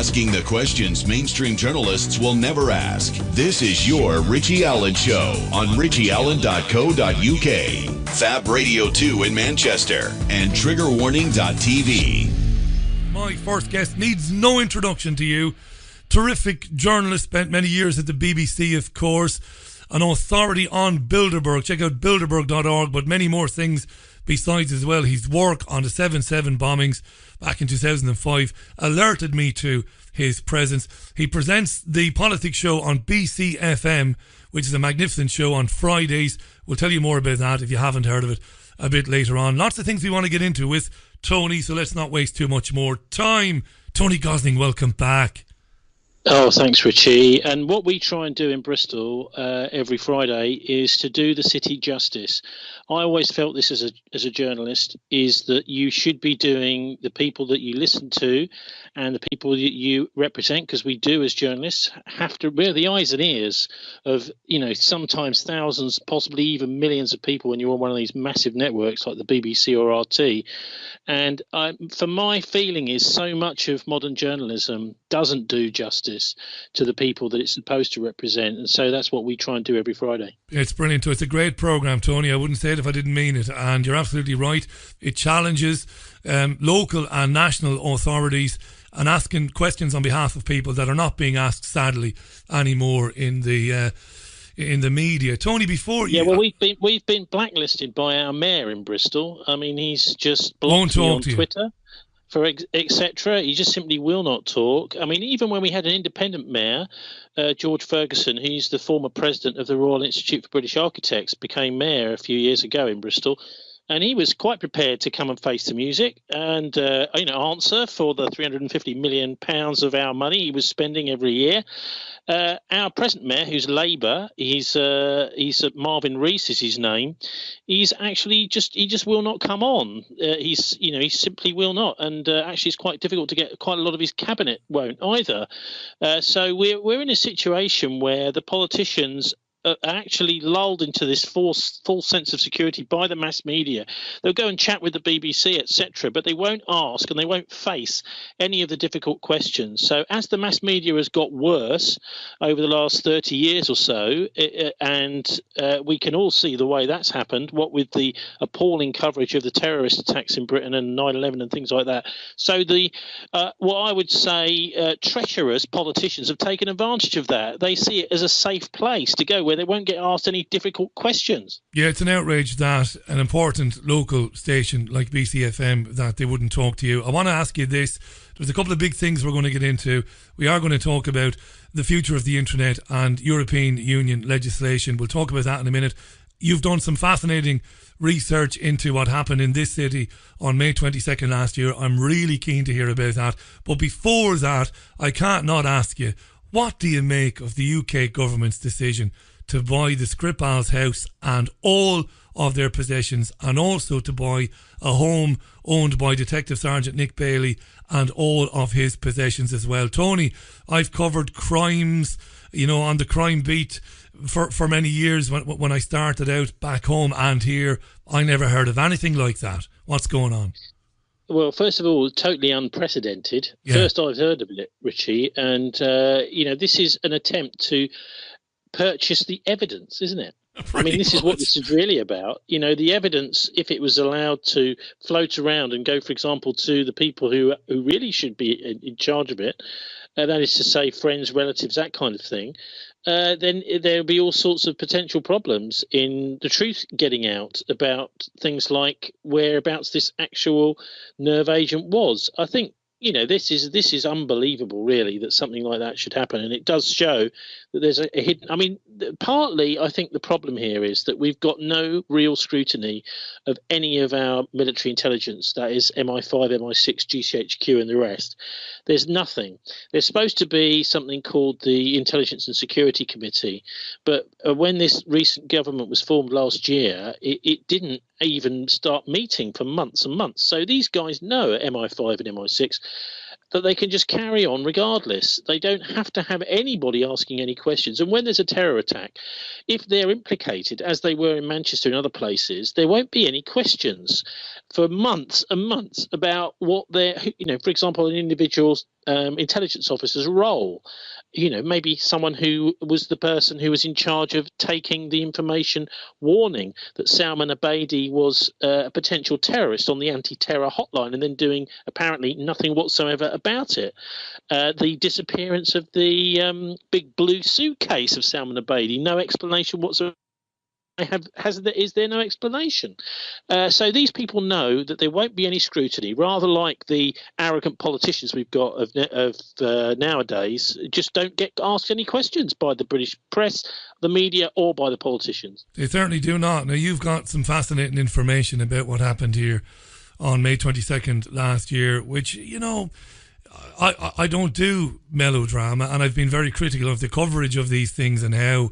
asking the questions mainstream journalists will never ask. This is your Richie Allen Show on richieallen.co.uk, Fab Radio 2 in Manchester, and triggerwarning.tv. My first guest needs no introduction to you. Terrific journalist, spent many years at the BBC, of course, an authority on Bilderberg. Check out bilderberg.org, but many more things besides as well. His work on the 7/7 bombings back in 2005 alerted me to his presence. He presents the politics show on BCFM, which is a magnificent show on Fridays. We'll tell you more about that if you haven't heard of it a bit later on. Lots of things we want to get into with Tony, so let's not waste too much more time. Tony Gosling, welcome back. Oh, thanks, Richie. And what we try and do in Bristol every Friday is to do the city justice. I always felt this as a journalist, is that you should be doing the people that you listen to and the people that you represent, because we do as journalists have to, we're the eyes and ears of, sometimes thousands, possibly even millions of people when you're on one of these massive networks like the BBC or RT. And for my feeling is so much of modern journalism doesn't do justice to the people that it's supposed to represent. And so that's what we try and do every Friday. It's brilliant. It's a great programme, Tony. I wouldn't say it if I didn't mean it. And you're absolutely right. It challenges local and national authorities and asking questions on behalf of people that are not being asked, sadly, anymore in the media. Tony, before you... Yeah, well, we've been blacklisted by our mayor in Bristol. I mean, he's just blocked me on Twitter, for etc. He just simply will not talk. I mean, even when we had an independent mayor, George Ferguson, who's the former president of the Royal Institute for British Architects, became mayor a few years ago in Bristol. And he was quite prepared to come and face the music and answer for the £350 million of our money he was spending every year. Our present mayor, who's Labour, he's Marvin Rees is his name. He's actually he just will not come on. He simply will not. And actually, it's quite difficult to get. Quite a lot of his cabinet won't either. So we're in a situation where the politicians are actually lulled into this false sense of security by the mass media. They'll go and chat with the BBC, etc., but they won't ask and they won't face any of the difficult questions. So as the mass media has got worse over the last 30 years or so, and we can all see the way that's happened, what with the appalling coverage of the terrorist attacks in Britain and 9/11 and things like that. So the what I would say treacherous politicians have taken advantage of that. They see it as a safe place to go where they won't get asked any difficult questions. Yeah, it's an outrage that an important local station like BCFM, that they wouldn't talk to you. I want to ask you this. There's a couple of big things we're going to get into. We are going to talk about the future of the internet and European Union legislation. We'll talk about that in a minute. You've done some fascinating research into what happened in this city on May 22nd last year. I'm really keen to hear about that. But before that, I can't not ask you, what do you make of the UK government's decision to buy the Skripal's house and all of their possessions, and also to buy a home owned by Detective Sergeant Nick Bailey and all of his possessions as well? Tony, I've covered crimes, on the crime beat for many years when I started out back home and here. I never heard of anything like that. What's going on? Well, first of all, totally unprecedented. Yeah. First I've heard of it, Richie, and this is an attempt to purchase the evidence, isn't it? I mean, this is what this is really about. The evidence, if it was allowed to float around and go, for example, to the people who really should be in charge of it, that is to say friends, relatives, that kind of thing, then there'll be all sorts of potential problems in the truth getting out about things like whereabouts this actual nerve agent was. I think, this is unbelievable, really, that something like that should happen. And it does show that there's a hidden... I mean, partly, I think the problem here is that we've got no real scrutiny of any of our military intelligence, that is MI5, MI6, GCHQ and the rest. There's nothing. There's supposed to be something called the Intelligence and Security Committee, but when this recent government was formed last year, it didn't even start meeting for months and months. So these guys know at MI5 and MI6 that they can just carry on regardless. They don't have to have anybody asking any questions. And when there's a terror attack, if they're implicated, as they were in Manchester and other places, there won't be any questions for months and months about what they're, for example, an individual's intelligence officer's role. Maybe someone who was the person who was in charge of taking the information warning that Salman Abedi was a potential terrorist on the anti-terror hotline, and then doing apparently nothing whatsoever about it. The disappearance of the big blue suitcase of Salman Abedi, no explanation whatsoever. Is there no explanation? So these people know that there won't be any scrutiny, rather like the arrogant politicians we've got of nowadays just don't get asked any questions by the British press, the media, or by the politicians. They certainly do not. Now, you've got some fascinating information about what happened here on May 22nd last year, which, I don't do melodrama, and I've been very critical of the coverage of these things and how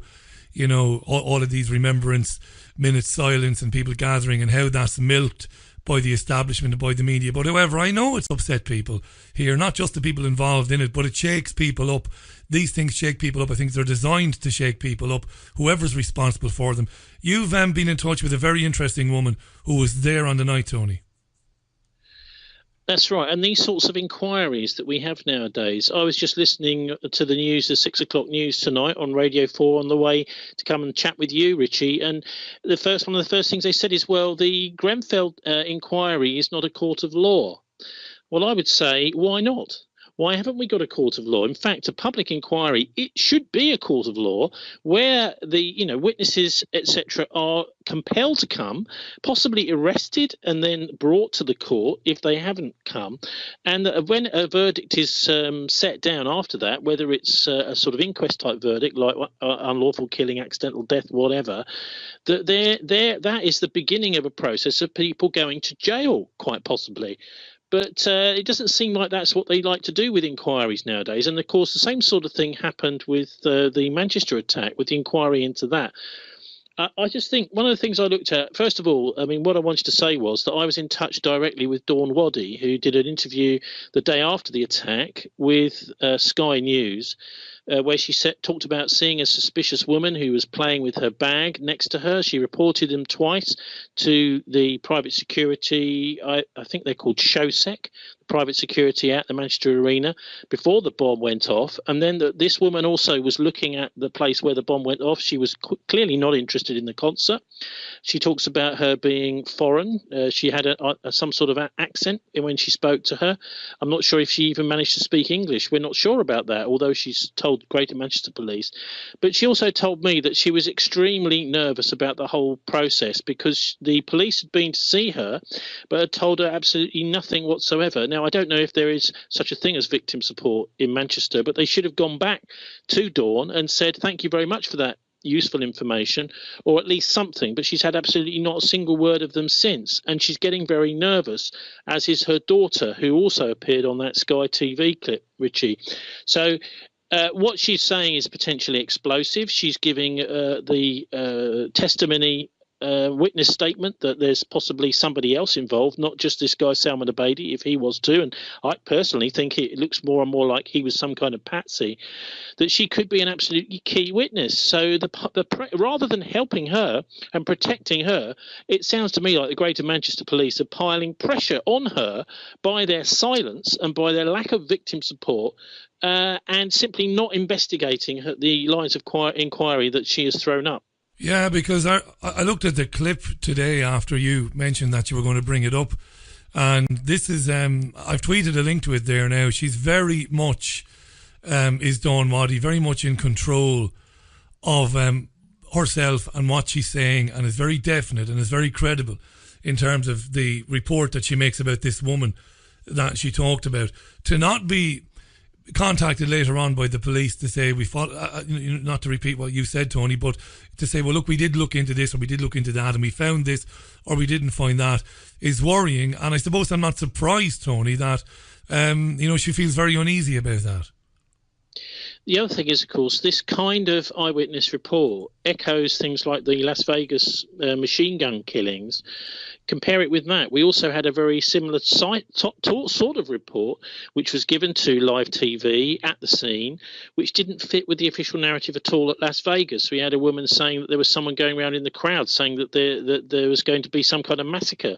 all of these remembrance minutes silence and people gathering and how that's milked by the establishment and by the media. But however, I know it's upset people here, not just the people involved in it, but it shakes people up. These things shake people up. I think they're designed to shake people up, whoever's responsible for them. You've been in touch with a very interesting woman who was there on the night, Tony. That's right. And these sorts of inquiries that we have nowadays, I was just listening to the news, the 6 o'clock news tonight on Radio 4 on the way to come and chat with you, Richie. And one of the first things they said is, well, the Grenfell inquiry is not a court of law. Well, I would say, why not? Why haven't we got a court of law? In fact, a public inquiry, it should be a court of law where the witnesses, etc., are compelled to come, possibly arrested and then brought to the court if they haven't come. And when a verdict is set down after that, whether it's a sort of inquest type verdict like unlawful killing, accidental death, whatever, that is the beginning of a process of people going to jail, quite possibly. But it doesn't seem like that's what they like to do with inquiries nowadays. And, of course, the same sort of thing happened with the Manchester attack, with the inquiry into that. I just think one of the things I looked at, first of all, what I wanted to say was that I was in touch directly with Dawn Waddy, who did an interview the day after the attack with Sky News, where she talked about seeing a suspicious woman who was playing with her bag next to her. She reported them twice to the private security, I think they're called ShowSec, private security at the Manchester Arena, before the bomb went off. And then this woman also was looking at the place where the bomb went off. She was clearly not interested in the concert. She talks about her being foreign. She had some sort of accent when she spoke to her. I'm not sure if she even managed to speak English. We're not sure about that, although she's told Greater Manchester Police. But she also told me that she was extremely nervous about the whole process because the police had been to see her but had told her absolutely nothing whatsoever. Now, I don't know if there is such a thing as victim support in Manchester, but they should have gone back to Dawn and said, thank you very much for that useful information, or at least something. But she's had absolutely not a single word of them since. And she's getting very nervous, as is her daughter, who also appeared on that Sky TV clip, Richie. So what she's saying is potentially explosive. She's giving the testimony witness statement that there's possibly somebody else involved, not just this guy Salman Abedi, if he was too. And I personally think it looks more and more like he was some kind of patsy, that she could be an absolutely key witness. So rather than helping her and protecting her, it sounds to me like the Greater Manchester Police are piling pressure on her by their silence and by their lack of victim support, and simply not investigating the lines of inquiry that she has thrown up. Yeah, because I looked at the clip today after you mentioned that you were going to bring it up, and this is I've tweeted a link to it there now. She's very much is Dawn Waddy, very much in control of herself and what she's saying, and is very definite and is very credible in terms of the report that she makes about this woman that she talked about. To not be contacted later on by the police to say we fought, not to repeat what you said, Tony, but to say, well, look, we did look into this or we did look into that and we found this or we didn't find that, is worrying. And I suppose I'm not surprised, Tony, that she feels very uneasy about that. The other thing is, of course, this kind of eyewitness report echoes things like the Las Vegas machine gun killings, compare it with that. We also had a very similar sort of report, which was given to live TV at the scene, which didn't fit with the official narrative at all at Las Vegas. We had a woman saying that there was someone going around in the crowd saying that there was going to be some kind of massacre.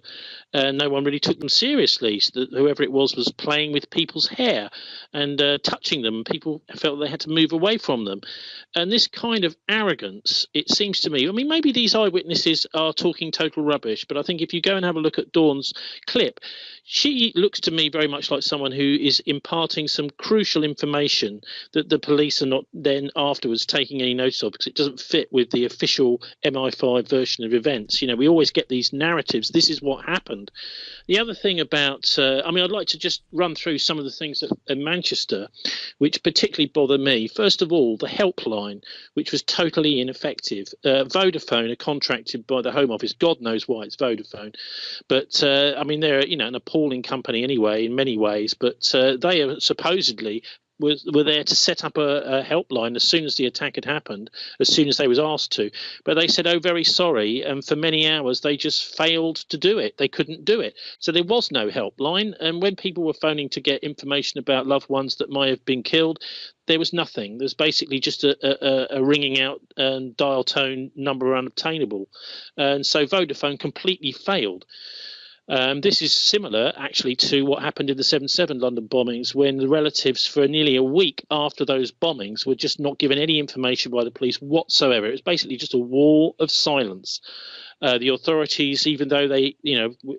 No one really took them seriously. So that whoever it was playing with people's hair and touching them. People felt they had to move away from them. And this kind of arrogance, it seems to me, I mean, maybe these eyewitnesses are talking total rubbish, but I think if you go and have a look at Dawn's clip, she looks to me very much like someone who is imparting some crucial information that the police are not then afterwards taking any notice of, because it doesn't fit with the official MI5 version of events. You know, we always get these narratives. This is what happened. The other thing about, I'd like to just run through some of the things at Manchester, which particularly bother me. First of all, the helpline, which was totally ineffective. Vodafone are contracted by the Home Office. God knows why it's Vodafone. But, they're, an appalling company anyway, in many ways. But they are supposedly were there to set up a helpline as soon as the attack had happened, as soon as they was asked to. But they said, oh, very sorry. And for many hours, they just failed to do it. They couldn't do it. So there was no helpline. And when people were phoning to get information about loved ones that might have been killed, there was nothing. There's basically just a ringing out and dial tone number unobtainable. And so Vodafone completely failed. This is similar, actually, to what happened in the 7/7 London bombings, when the relatives, for nearly a week after those bombings, were just not given any information by the police whatsoever. It was basically just a wall of silence. The authorities, even though they,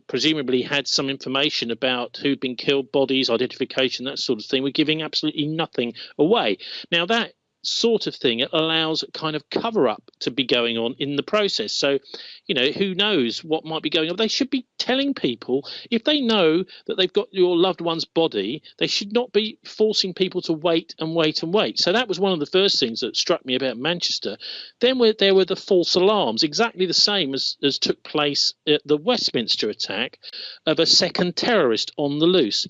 presumably had some information about who'd been killed, bodies, identification, that sort of thing, were giving absolutely nothing away. Now, that sort of thing, it allows kind of cover up to be going on in the process. So, who knows what might be going on. They should be telling people, if they know that they've got your loved one's body, they should not be forcing people to wait and wait and wait. So that was one of the first things that struck me about Manchester. Then there were the false alarms, exactly the same as took place at the Westminster attack, of a second terrorist on the loose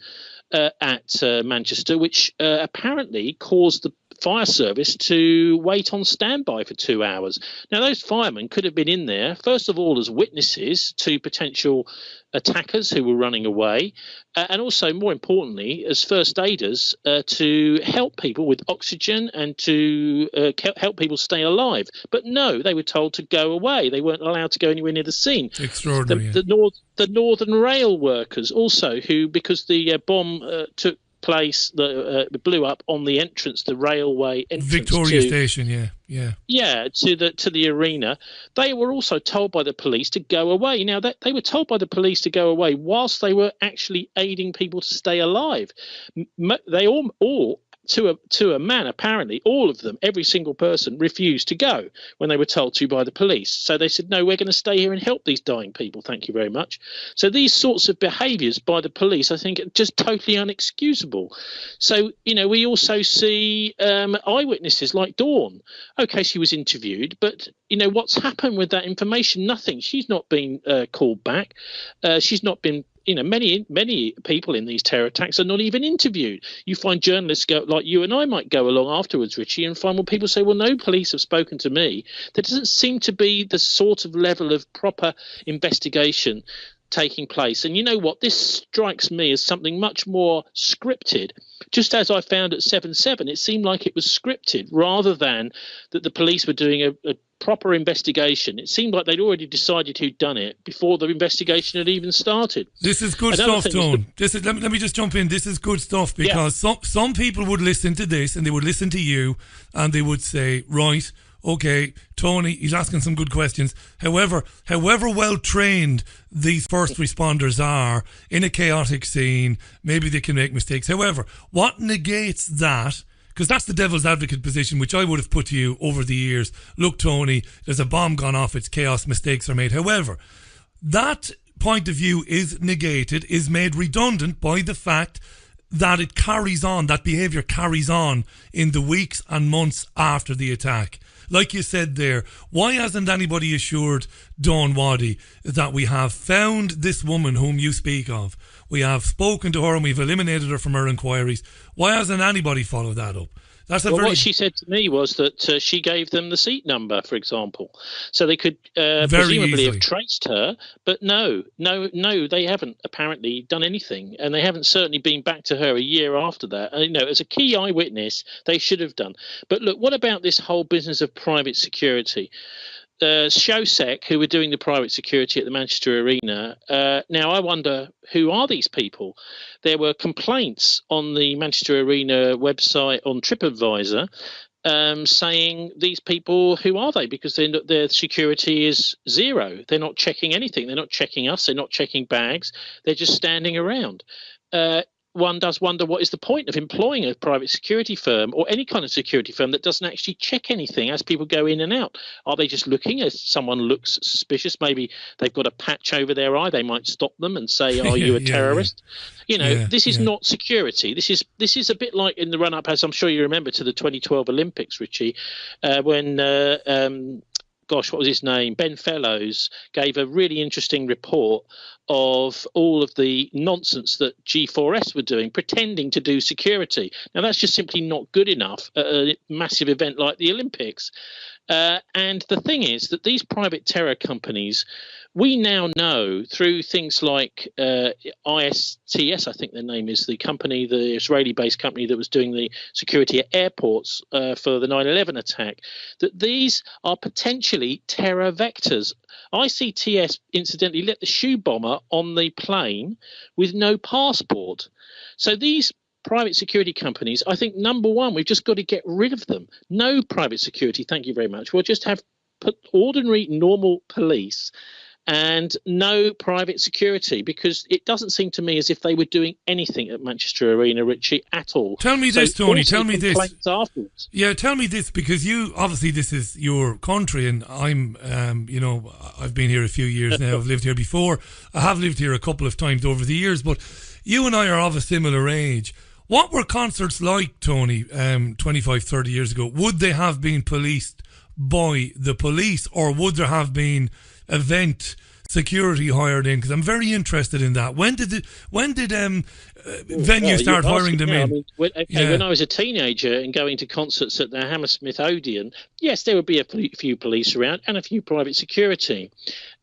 at Manchester, which apparently caused the fire service to wait on standby for 2 hours. Now, those firemen could have been in there, first of all, as witnesses to potential attackers who were running away, and also, more importantly, as first aiders to help people with oxygen and to help people stay alive. But no, they were told to go away. They weren't allowed to go anywhere near the scene. Extraordinary. The Northern Rail workers also, who, because the bomb took place that blew up on the entrance, the railway entrance, Victoria Station, to the arena, they were also told by the police to go away. Now, they were told by the police to go away whilst they were actually aiding people to stay alive. They all to a man, apparently, all of them, every single person, refused to go when they were told to by the police. So they said, no, we're going to stay here and help these dying people. Thank you very much. So these sorts of behaviours by the police, I think, are just totally unexcusable. So, we also see eyewitnesses like Dawn. Okay, she was interviewed, but, what's happened with that information? Nothing. She's not been called back. She's not been many people in these terror attacks are not even interviewed. You find journalists go, like you and I might go along afterwards, Richie, and find people say, well, no police have spoken to me. There doesn't seem to be the sort of level of proper investigation taking place. And you know what? This strikes me as something much more scripted. Just as I found at 7/7, it seemed like it was scripted rather than that the police were doing a proper investigation. It seemed like they'd already decided who'd done it before the investigation had even started. This is good stuff, Don. Let me just jump in. This is good stuff because some people would listen to this and they would listen to you and they would say, right, okay, Tony, he's asking some good questions. However well trained these first responders are in a chaotic scene, maybe they can make mistakes. However, what negates that? Because that's the devil's advocate position, which I would have put to you over the years. Look, Tony, there's a bomb gone off, it's chaos, mistakes are made. However, that point of view is negated, is made redundant by the fact that it carries on, that behaviour carries on in the weeks and months after the attack. Like you said there, why hasn't anybody assured Dawn Waddy that we have found this woman whom you speak of? We have spoken to her and we've eliminated her from our inquiries. Why hasn't anybody followed that up? What she said to me was that she gave them the seat number, for example, so they could presumably have traced her. But no, they haven't apparently done anything, and they haven't certainly been back to her a year after that. As a key eyewitness, they should have done. But look, what about this whole business of private security? Shosek, who were doing the private security at the Manchester Arena. Now, I wonder, who are these people? There were complaints on the Manchester Arena website on TripAdvisor saying, these people, who are they? Because their security is zero. They're not checking anything. They're not checking us. They're not checking bags. They're just standing around. One does wonder, what is the point of employing a private security firm or any kind of security firm that doesn't actually check anything as people go in and out? Are they just looking as someone looks suspicious? Maybe they've got a patch over their eye. They might stop them and say, are you a terrorist? This is not security. This is a bit like in the run-up, as I'm sure you remember, to the 2012 Olympics, Richie, when what was his name? Ben Fellows gave a really interesting report of all of the nonsense that G4S were doing, pretending to do security. Now, that's just simply not good enough at a massive event like the Olympics. And the thing is that these private terror companies, we now know through things like ISTS, I think their name is, the company, the Israeli-based company that was doing the security at airports for the 9/11 attack, that these are potentially terror vectors. ICTS, incidentally, let the shoe bomber on the plane with no passport. So these private security companies, I think, number one, we've just got to get rid of them. No private security, thank you very much. We'll just have ordinary, normal police and no private security, because it doesn't seem to me as if they were doing anything at Manchester Arena, Richie, at all. Tell me this, Tony. Tell me this. Afterwards. Yeah, tell me this, because you, obviously this is your country, and I'm, I've been here a few years now. I've lived here before. I have lived here a couple of times over the years, but you and I are of a similar age. What were concerts like, Tony, 25, 30 years ago? Would they have been policed by the police, or would there have been event security hired in? Because I'm very interested in that. When did venues start hiring them in? I mean, when I was a teenager and going to concerts at the Hammersmith Odeon, yes, there would be a few police around and a few private security.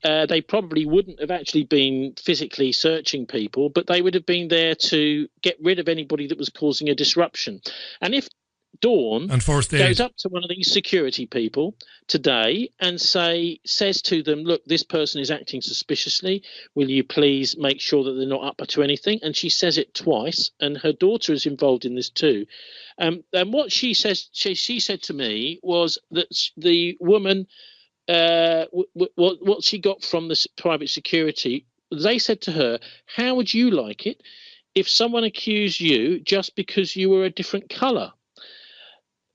They probably wouldn't have actually been physically searching people, but they would have been there to get rid of anybody that was causing a disruption. And if Dawn goes up to one of these security people today and says to them, look, this person is acting suspiciously, will you please make sure that they're not up to anything? And she says it twice, and her daughter is involved in this too. And what she says, she said to me was that the woman, what she got from the private security, they said to her, how would you like it if someone accused you just because you were a different colour?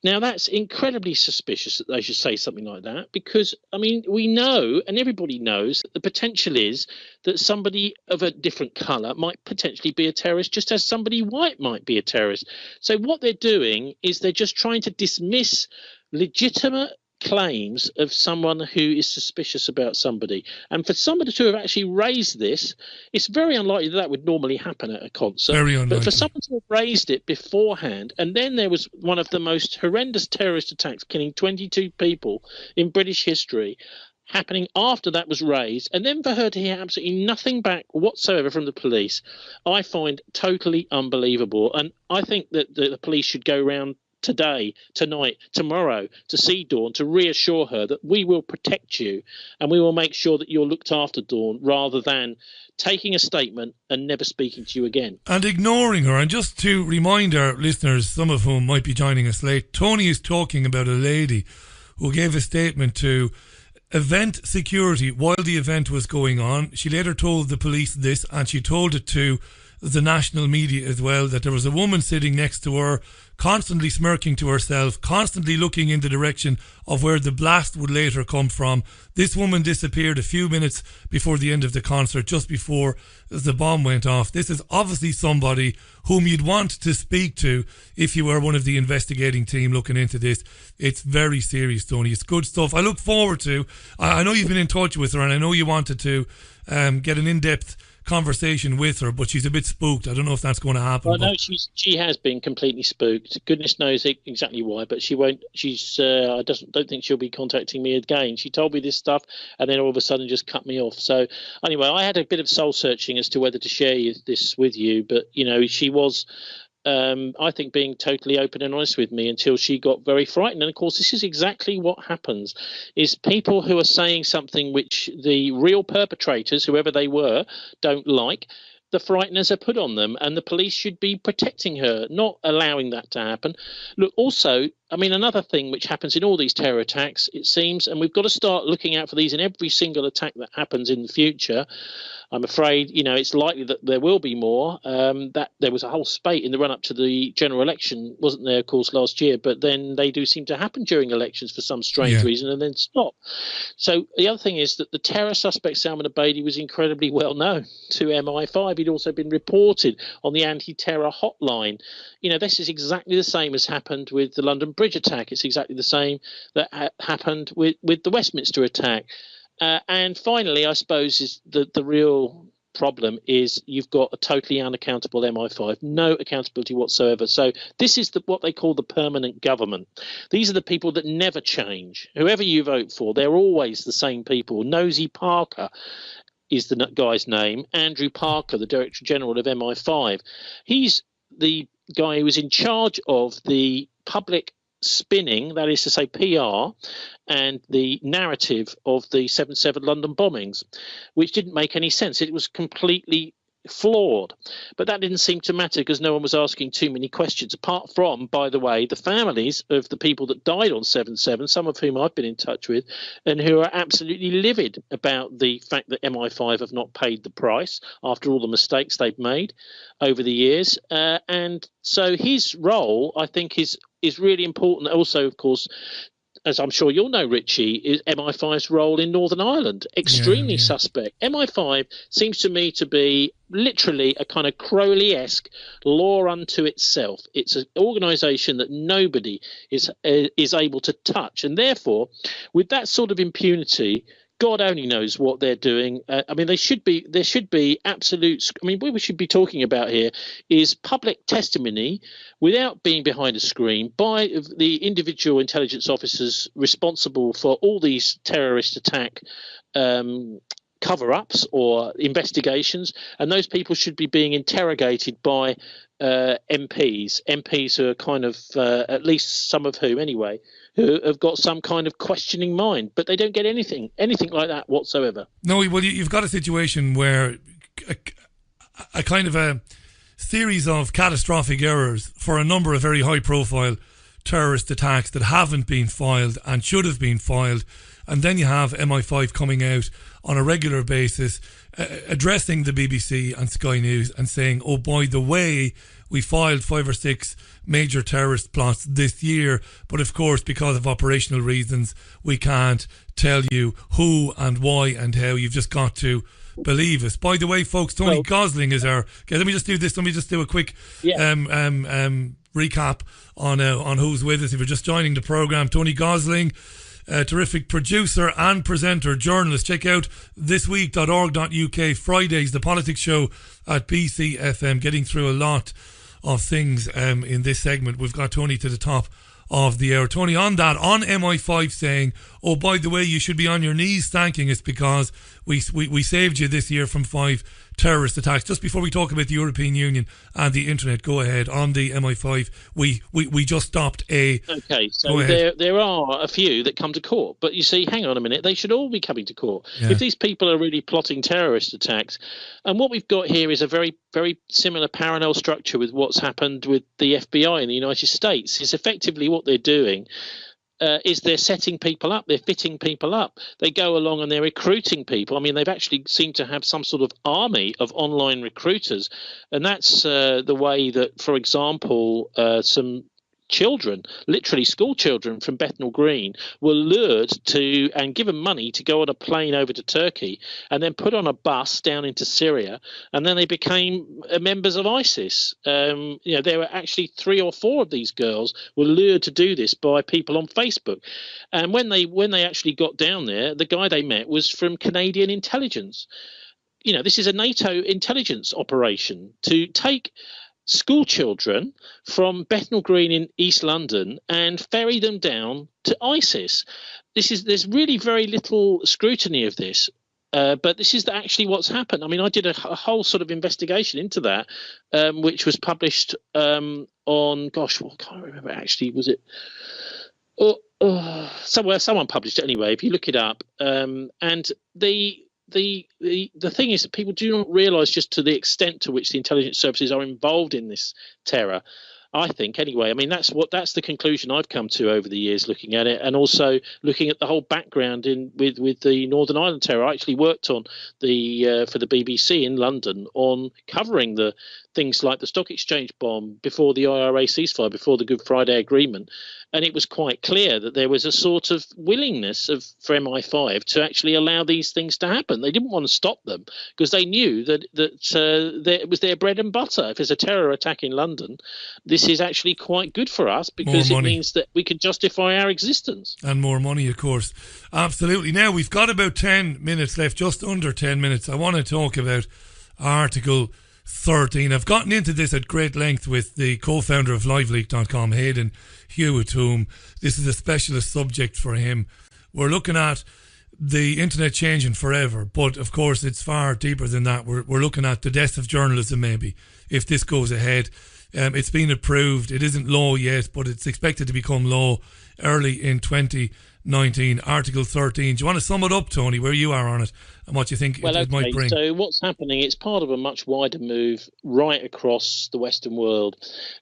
Now, that's incredibly suspicious that they should say something like that, because, I mean, we know, and everybody knows, that the potential is that somebody of a different colour might potentially be a terrorist, just as somebody white might be a terrorist. So what they're doing is they're just trying to dismiss legitimate claims of someone who is suspicious about somebody. And for somebody to have actually raised this, it's very unlikely that would normally happen at a concert. Very unlikely. But for someone to have raised it beforehand, and then there was one of the most horrendous terrorist attacks, killing 22 people in British history, happening after that was raised, and then for her to hear absolutely nothing back whatsoever from the police, I find totally unbelievable. And I think that the police should go around today, tonight, tomorrow, to see Dawn, to reassure her that we will protect you and we will make sure that you're looked after, Dawn, rather than taking a statement and never speaking to you again. And ignoring her. And just to remind our listeners, some of whom might be joining us late, Tony is talking about a lady who gave a statement to event security while the event was going on. She later told the police this, and she told it to the national media as well, that there was a woman sitting next to her, constantly smirking to herself, constantly looking in the direction of where the blast would later come from. This woman disappeared a few minutes before the end of the concert, just before the bomb went off. This is obviously somebody whom you'd want to speak to if you were one of the investigating team looking into this. It's very serious, Tony. It's good stuff. I look forward to, I know you've been in touch with her, and I know you wanted to get an in-depth conversation with her, but she's a bit spooked. I don't know if that's going to happen. Well, no, she has been completely spooked. Goodness knows exactly why, but she won't. I don't think she'll be contacting me again. She told me this stuff, and then all of a sudden just cut me off. So anyway, I had a bit of soul searching as to whether to share this with you, but she was. I think being totally open and honest with me until she got very frightened. And of course, this is exactly what happens, is people who are saying something which the real perpetrators, whoever they were, don't like, the frighteners are put on them, and the police should be protecting her, not allowing that to happen. Look, also, I mean, another thing which happens in all these terror attacks, it seems, and we've got to start looking out for these in every single attack that happens in the future. I'm afraid, it's likely that there will be more. That there was a whole spate in the run-up to the general election, wasn't there, of course, last year? But then they do seem to happen during elections for some strange reason and then stop. So the other thing is that the terror suspect, Salman Abedi, was incredibly well known to MI5. He'd also been reported on the anti-terror hotline. This is exactly the same as happened with the London Bridge attack. It's exactly the same that happened with the Westminster attack. And finally, I suppose, is the real problem is you've got a totally unaccountable MI5, no accountability whatsoever. So this is what they call the permanent government. These are the people that never change. Whoever you vote for, they're always the same people. Nosy Parker is the guy's name. Andrew Parker, the Director General of MI5. He's the guy who was in charge of the public spinning, that is to say PR, and the narrative of the 7/7 London bombings, which didn't make any sense. It was completely flawed. But that didn't seem to matter because no one was asking too many questions, apart from, by the way, the families of the people that died on 7/7, some of whom I've been in touch with, and who are absolutely livid about the fact that MI5 have not paid the price after all the mistakes they've made over the years. And so his role, I think, is really important. Also, of course, as I'm sure you'll know, Richie, is MI5's role in Northern Ireland. Extremely suspect. MI5 seems to me to be literally a kind of Crowley-esque law unto itself. It's an organisation that nobody is able to touch. And therefore, with that sort of impunity, God only knows what they're doing. I mean, there should be absolute. I mean, what we should be talking about here is public testimony without being behind a screen by the individual intelligence officers responsible for all these terrorist attack cover-ups or investigations, and those people should be being interrogated by MPs who are kind of, at least some of whom anyway, who have got some kind of questioning mind, but they don't get anything like that whatsoever. No, well, you've got a situation where a kind of a series of catastrophic errors for a number of very high-profile terrorist attacks that haven't been filed and should have been filed, and then you have MI5 coming out on a regular basis addressing the BBC and Sky News and saying, oh, by the way, we filed 5 or 6 major terrorist plots this year, but of course, because of operational reasons, we can't tell you who and why and how. You've just got to believe us. By the way, folks, Tony Gosling is our... Okay, let me just do a quick recap on who's with us. If you're just joining the programme, Tony Gosling, terrific producer and presenter, journalist. Check out thisweek.org.uk, Fridays, the politics show at BCFM, getting through a lot of things in this segment. We've got Tony to the top of the hour. Tony, on MI5 saying, oh, by the way, you should be on your knees thanking us because we saved you this year from 5 terrorist attacks. Just before we talk about the European Union and the internet, go ahead. On the MI5, we just stopped a... Okay, so there are a few that come to court, but you see, hang on a minute, they should all be coming to court. If these people are really plotting terrorist attacks, and what we've got here is a very, very similar parallel structure with what's happened with the FBI in the United States. It's effectively what they're doing. Is they're setting people up, they're fitting people up. They go along and they're recruiting people. I mean, they've actually seemed to have some sort of army of online recruiters. And that's the way that, for example, some children, literally school children from Bethnal Green, were lured to and given money to go on a plane over to Turkey and then put on a bus down into Syria, and then they became members of ISIS. There were actually 3 or 4 of these girls were lured to do this by people on Facebook. And when they actually got down there, the guy they met was from Canadian intelligence. this is a NATO intelligence operation to take school children from Bethnal Green in East London and ferry them down to ISIS. There's really very little scrutiny of this. But this is actually what's happened. I mean, I did a whole sort of investigation into that, which was published on, I can't remember actually. Was it somewhere? Someone published it anyway. If you look it up, and the thing is that people do not realise just to the extent to which the intelligence services are involved in this terror. I think anyway. I mean, that's the conclusion I've come to over the years looking at it, and also looking at the whole background with the Northern Ireland terror. I actually worked on for the BBC in London on covering the things like the stock exchange bomb before the IRA ceasefire, before the Good Friday Agreement, and it was quite clear that there was a sort of willingness for MI5 to actually allow these things to happen. They didn't want to stop them because they knew that it was their bread and butter. If there's a terror attack in London, this is actually quite good for us because it means that we can justify our existence. And more money, of course. Absolutely. Now, we've got about 10 minutes left, just under 10 minutes. I want to talk about Article 13. I've gotten into this at great length with the co-founder of LiveLeak.com, Hayden Hewitt, whom this is a specialist subject for him. We're looking at the internet changing forever, but of course it's far deeper than that. We're looking at the death of journalism, maybe, if this goes ahead. It's been approved. It isn't law yet, but it's expected to become law early in 2019. Article 13. Do you want to sum it up, Tony, where you are on it and what you think it might bring? So what's happening, it's part of a much wider move right across the Western world,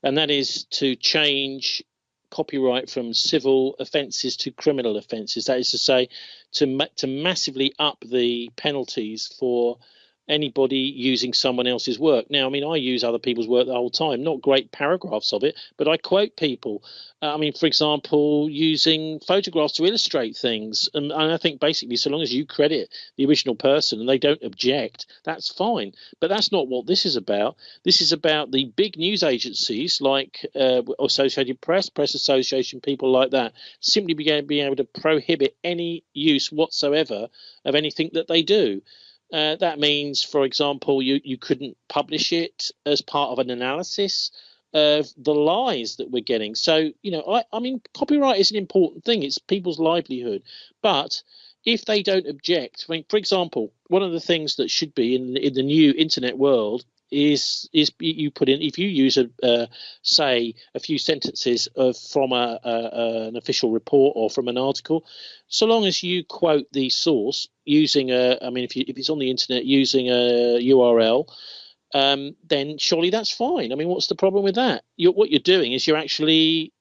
and that is to change copyright from civil offences to criminal offences. That is to say, to massively up the penalties for anybody using someone else's work. Now, I mean, I use other people's work the whole time, not great paragraphs of it, but I quote people. For example, using photographs to illustrate things. And I think basically, so long as you credit the original person and they don't object, that's fine. But that's not what this is about. This is about the big news agencies like Associated Press, Press Association, people like that, simply being able to prohibit any use whatsoever of anything that they do. That means, for example, you couldn't publish it as part of an analysis of the lies that we're getting. So, I mean, copyright is an important thing. It's people's livelihood. But if they don't object, I mean, for example, one of the things that should be in the new internet world is you put in, if you use say a few sentences from an official report or from an article, so long as you quote the source using if it's on the internet using a URL, then surely that's fine. I mean, what's the problem with that? What you're doing is you're actually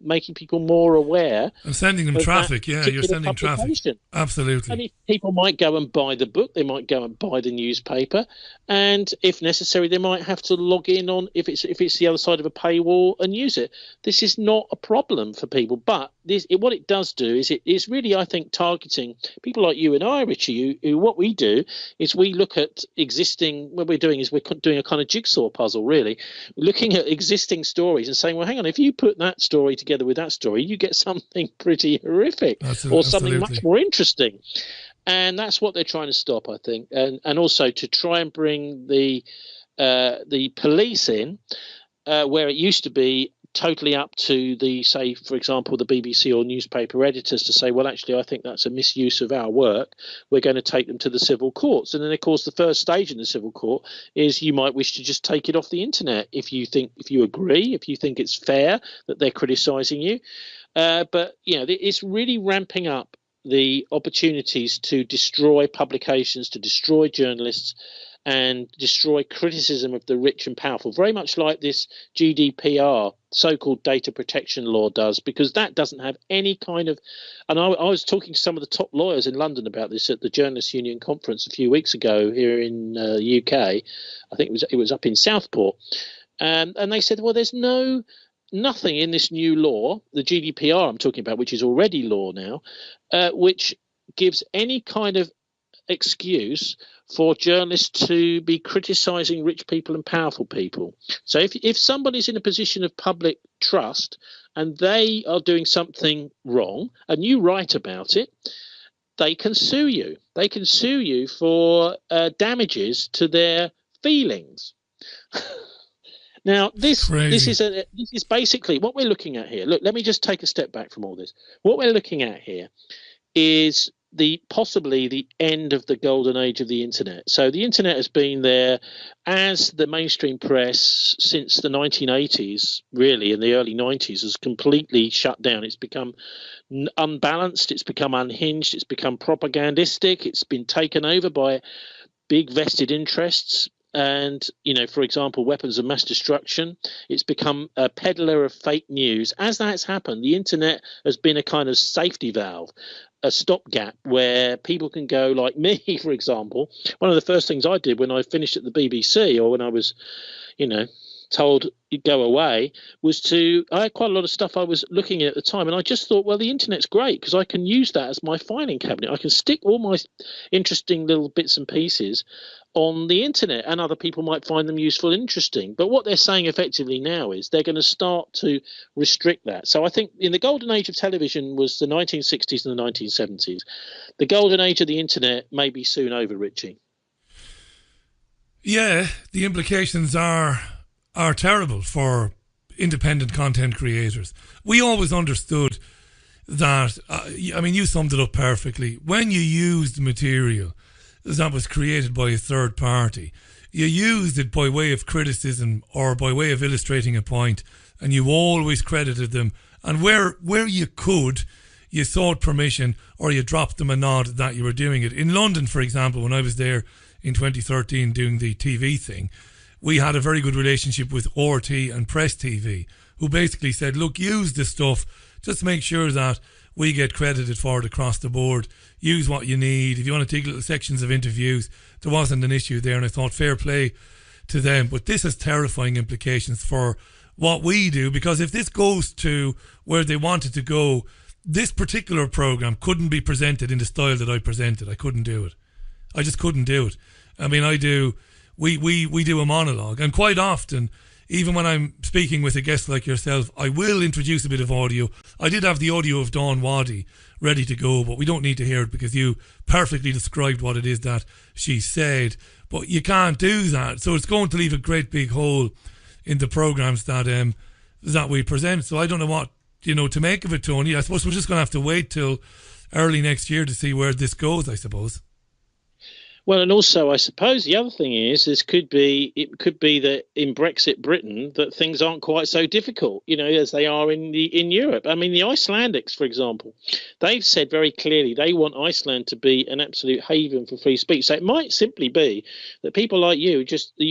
making people more aware and sending them traffic. Yeah, you're sending traffic. Absolutely. And if people might go and buy the book, they might go and buy the newspaper, and if necessary, they might have to log in on if it's the other side of a paywall and use it. This is not a problem for people, but what it does do is it's really, I think, targeting people like you and I, Richie. Who what we do is we look at existing. What we're doing is we're doing a kind of jigsaw puzzle, really, looking at existing stories and saying, well, hang on, if you put that story together with that story, you get something pretty horrific or something much more interesting. And that's what they're trying to stop, I think, and also to try and bring the police in, where it used to be totally up to say, for example, the BBC or newspaper editors to say, well, actually, I think that's a misuse of our work. We're going to take them to the civil courts. And then, of course, the first stage in the civil court is you might wish to just take it off the internet if you agree, if you think it's fair that they're criticising you. But, it's really ramping up the opportunities to destroy publications, to destroy journalists, and destroy criticism of the rich and powerful, very much like this GDPR, so-called data protection law, does, because that doesn't have any kind of... And I was talking to some of the top lawyers in London about this at the Journalists Union conference a few weeks ago here in the UK. I think it was up in Southport. And they said, well, there's nothing in this new law, the GDPR I'm talking about, which is already law now, which gives any kind of excuse for journalists to be criticising rich people and powerful people. So if somebody's in a position of public trust and they are doing something wrong and you write about it, they can sue you. They can sue you for damages to their feelings. Now, this is basically what we're looking at here. Look, let me just take a step back from all this. What we're looking at here is possibly the end of the golden age of the internet. So the internet has been there as the mainstream press since the 1980s, really, in the early 90s, has completely shut down. It's become unbalanced, it's become unhinged, it's become propagandistic, it's been taken over by big vested interests. And, for example, weapons of mass destruction. It's become a peddler of fake news. As that's happened, the internet has been a kind of safety valve, a stopgap where people can go, like me, for example. One of the first things I did when I finished at the BBC, or when I was, told you'd go away, I had quite a lot of stuff I was looking at the time, and I just thought, well, the internet's great because I can use that as my filing cabinet. I can stick all my interesting little bits and pieces on the internet, and other people might find them useful and interesting. But what they're saying effectively now is they're going to start to restrict that. So I think in the golden age of television was the 1960s and the 1970s. The golden age of the internet may be soon over, Richie. Yeah, the implications are terrible for independent content creators. We always understood that, you summed it up perfectly. When you used material that was created by a third party, you used it by way of criticism or by way of illustrating a point, and you always credited them. And where you could, you sought permission or you dropped them a nod that you were doing it. In London, for example, when I was there in 2013 doing the TV thing, we had a very good relationship with RT and Press TV, who basically said, look, use this stuff, just make sure that we get credited for it across the board. Use what you need. If you want to take little sections of interviews, there wasn't an issue there, and I thought fair play to them. But this has terrifying implications for what we do, because if this goes to where they wanted to go, this particular program couldn't be presented in the style that I presented. I couldn't do it. I just couldn't do it. We do a monologue, and quite often, even when I'm speaking with a guest like yourself, I will introduce a bit of audio. I did have the audio of Dawn Waddy ready to go, but we don't need to hear it because you perfectly described what it is that she said. But you can't do that, so it's going to leave a great big hole in the programmes that we present. So I don't know what to make of it, Tony. I suppose we're just going to have to wait till early next year to see where this goes, I suppose. Well, and also, I suppose the other thing is, it could be that in Brexit Britain that things aren't quite so difficult, as they are in Europe. I mean, the Icelandics, for example, they've said very clearly they want Iceland to be an absolute haven for free speech. So it might simply be that people like you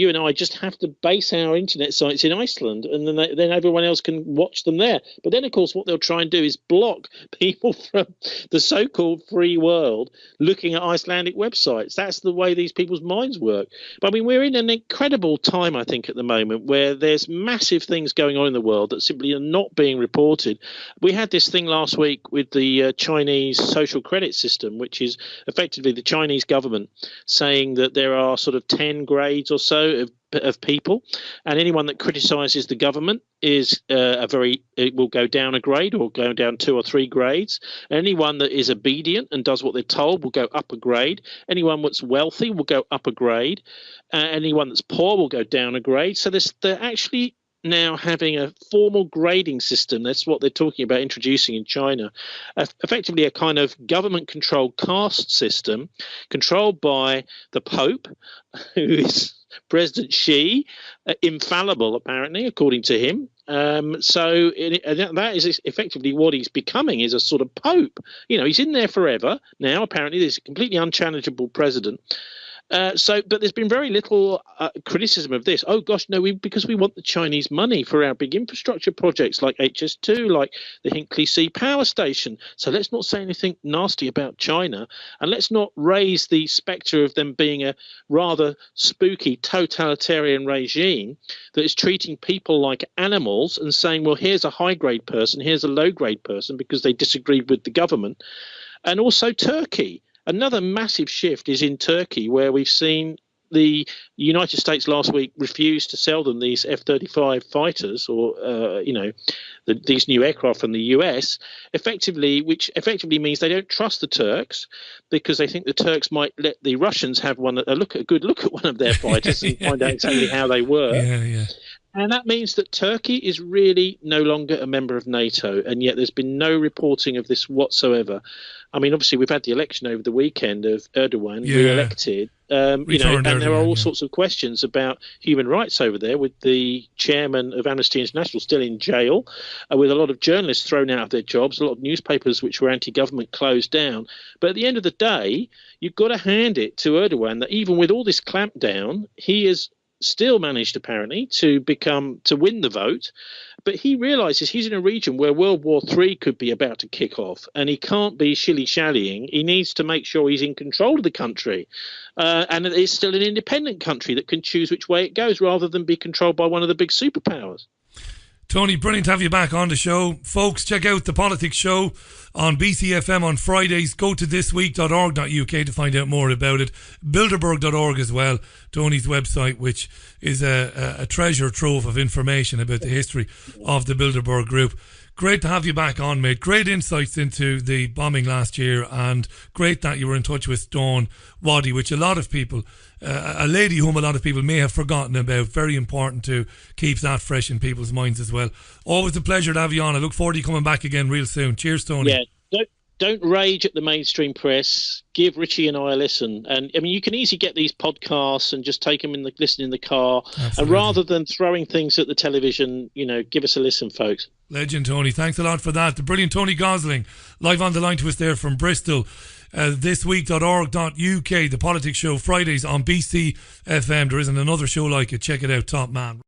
and I just have to base our internet sites in Iceland, and then everyone else can watch them there. But then, of course, what they'll try and do is block people from the so-called free world looking at Icelandic websites. That's the way these people's minds work. But we're in an incredible time, I think, at the moment, where there's massive things going on in the world that simply are not being reported. We had this thing last week with the Chinese social credit system, which is effectively the Chinese government saying that there are sort of 10 grades or so of people, and anyone that criticizes the government is it will go down a grade or go down 2 or 3 grades. Anyone that is obedient and does what they're told will go up a grade. Anyone that's wealthy will go up a grade. Anyone that's poor will go down a grade. So they're actually now having a formal grading system. That's what they're talking about introducing in China, effectively a kind of government-controlled caste system controlled by the Pope, who is President Xi, infallible, apparently, according to him. That is effectively what he's becoming, is a sort of pope. He's in there forever now. Apparently, there's a completely unchallengeable president. But there's been very little criticism of this. Oh, gosh, no, because we want the Chinese money for our big infrastructure projects like HS2, like the Hinkley C power station. So let's not say anything nasty about China, and let's not raise the spectre of them being a rather spooky totalitarian regime that is treating people like animals and saying, well, here's a high-grade person, here's a low-grade person because they disagreed with the government. And also Turkey. Another massive shift is in Turkey, where we've seen the United States last week refused to sell them these F-35 fighters, or these new aircraft from the US, which effectively means they don't trust the Turks, because they think the Turks might let the Russians have a good look at one of their fighters and find out exactly how they were. Yeah. And that means that Turkey is really no longer a member of NATO, and yet there's been no reporting of this whatsoever. I mean, obviously, we've had the election over the weekend of Erdogan re-elected, and there are all sorts of questions about human rights over there, with the chairman of Amnesty International still in jail, with a lot of journalists thrown out of their jobs, a lot of newspapers which were anti-government closed down. But at the end of the day, you've got to hand it to Erdogan that even with all this clampdown, he is still managed apparently to win the vote, but he realizes he's in a region where World War III could be about to kick off, and he can't be shilly-shallying. He needs to make sure he's in control of the country, and it's still an independent country that can choose which way it goes, rather than be controlled by one of the big superpowers. Tony, brilliant to have you back on the show. Folks, check out The Politics Show on BCFM on Fridays. Go to thisweek.org.uk to find out more about it. Bilderberg.org as well, Tony's website, which is a treasure trove of information about the history of the Bilderberg Group. Great to have you back on, mate. Great insights into the bombing last year, and great that you were in touch with Dawn Waddy, which a lot of people, a lady whom a lot of people may have forgotten about. Very important to keep that fresh in people's minds as well. Always a pleasure to have you on. I look forward to you coming back again real soon. Cheers, Tony. Yeah. Don't rage at the mainstream press. Give Richie and I a listen. And I mean, you can easily get these podcasts and just take them listen in the car. Absolutely. And rather than throwing things at the television, give us a listen, folks. Legend, Tony. Thanks a lot for that. The brilliant Tony Gosling, live on the line to us there from Bristol. Thisweek.org.uk, The Politics Show, Fridays on BC FM. There isn't another show like it. Check it out, top man.